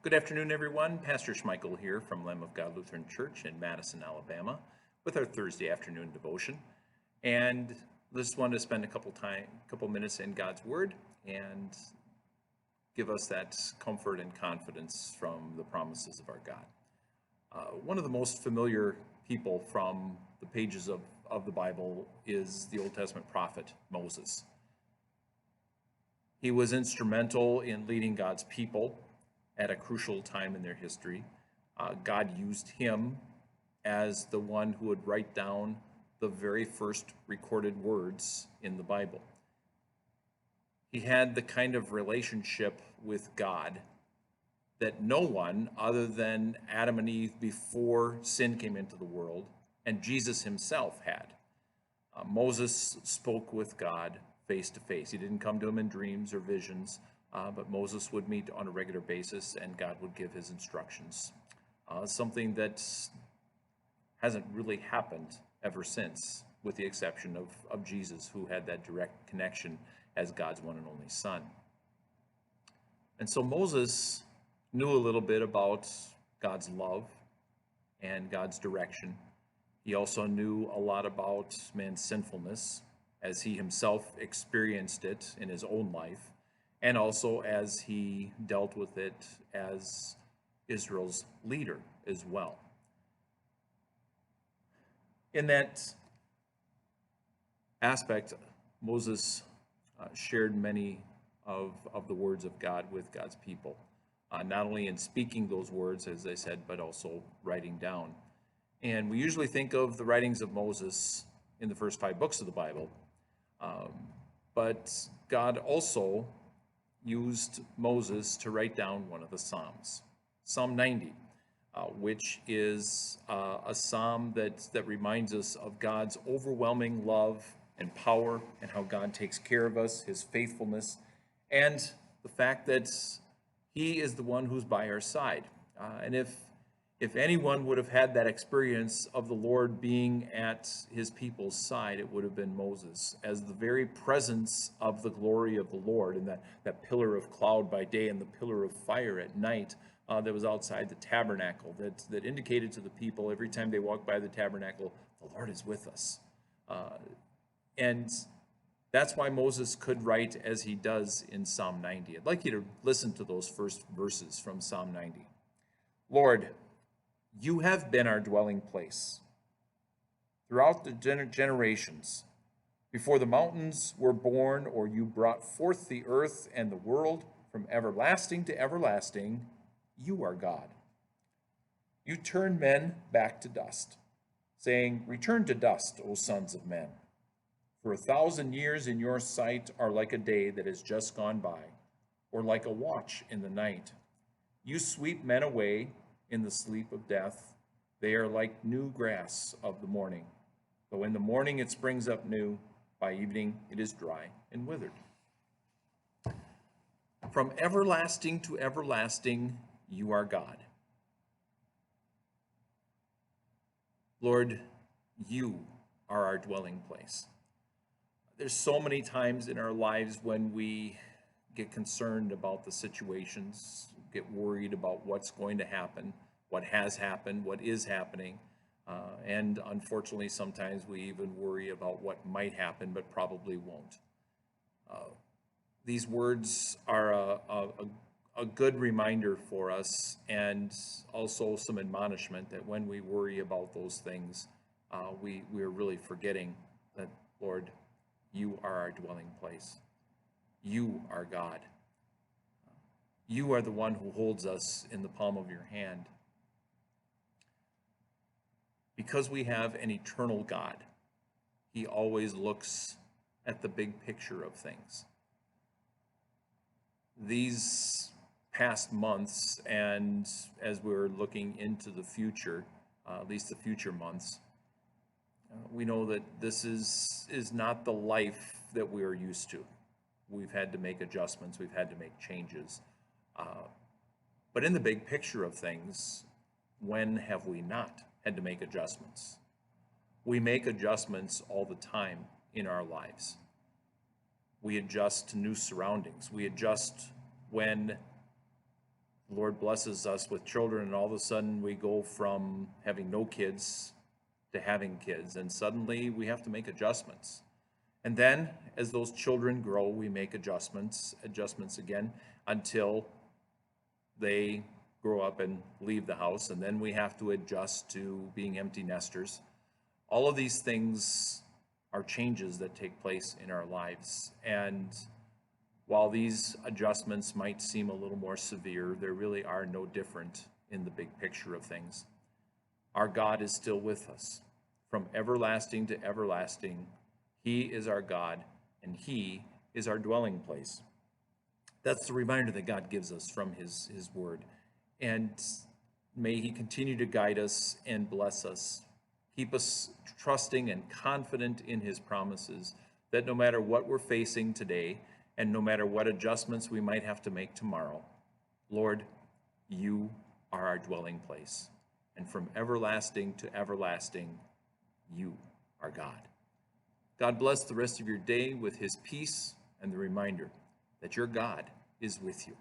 Good afternoon, everyone. Pastor Schmeichel here from Lamb of God Lutheran Church in Madison, Alabama, with our Thursday afternoon devotion. And just wanted to spend a couple minutes in God's Word and give us that comfort and confidence from the promises of our God. One of the most familiar people from the pages of the Bible is the Old Testament prophet Moses. He was instrumental in leading God's people at a crucial time in their history. God used him as the one who would write down the very first recorded words in the Bible. He had the kind of relationship with God that no one other than Adam and Eve before sin came into the world and Jesus himself had. Moses spoke with God face to face. He didn't come to him in dreams or visions, but Moses would meet on a regular basis and God would give his instructions. Something that hasn't really happened ever since, with the exception of Jesus, who had that direct connection as God's one and only Son. And so Moses knew a little bit about God's love and God's direction. He also knew a lot about man's sinfulness, as he himself experienced it in his own life, and also as he dealt with it as Israel's leader as well. In that aspect, Moses shared many of the words of God with God's people, not only in speaking those words, as I said, but also writing down. And we usually think of the writings of Moses in the first 5 books of the Bible, but God also used Moses to write down one of the Psalms, Psalm 90, which is a psalm that reminds us of God's overwhelming love and power and how God takes care of us, his faithfulness, and the fact that he is the one who's by our side. And if anyone would have had that experience of the Lord being at his people's side, it would have been Moses, as the very presence of the glory of the Lord, and that pillar of cloud by day and the pillar of fire at night that was outside the tabernacle, that indicated to the people every time they walked by the tabernacle, the Lord is with us. And that's why Moses could write as he does in Psalm 90. I'd like you to listen to those first verses from Psalm 90. Lord, you have been our dwelling place throughout the generations. Before the mountains were born, or you brought forth the earth and the world, from everlasting to everlasting, you are God. You turn men back to dust, saying, return to dust, O sons of men. For 1,000 years in your sight are like a day that has just gone by, or like a watch in the night. You sweep men away in the sleep of death. They are like new grass of the morning. Though in the morning it springs up new, by evening it is dry and withered. From everlasting to everlasting, you are God. Lord, you are our dwelling place. There's so many times in our lives when we get concerned about the situations, get worried about what's going to happen, what has happened, what is happening. And unfortunately, sometimes we even worry about what might happen, but probably won't. These words are a good reminder for us, and also some admonishment that when we worry about those things, we are really forgetting that, Lord, you are our dwelling place. You are God. You are the one who holds us in the palm of your hand. Because we have an eternal God, he always looks at the big picture of things. These past months, and as we're looking into the future, at least the future months, we know that this is not the life that we are used to. We've had to make adjustments, we've had to make changes. But in the big picture of things, when have we not had to make adjustments? We make adjustments all the time in our lives. We adjust to new surroundings. We adjust when The Lord blesses us with children, and all of a sudden we go from having no kids to having kids, and suddenly we have to make adjustments. And then as those children grow, we make adjustments again until they grow up and leave the house, and then we have to adjust to being empty nesters. All of these things are changes that take place in our lives. And while these adjustments might seem a little more severe, they really are no different in the big picture of things. Our God is still with us. From everlasting to everlasting, He is our God, and He is our dwelling place. That's the reminder that God gives us from His Word. And may He continue to guide us and bless us. Keep us trusting and confident in His promises, that no matter what we're facing today, and no matter what adjustments we might have to make tomorrow, Lord, You are our dwelling place. And from everlasting to everlasting, You are God. God bless the rest of your day with His peace and the reminder that your God is with you.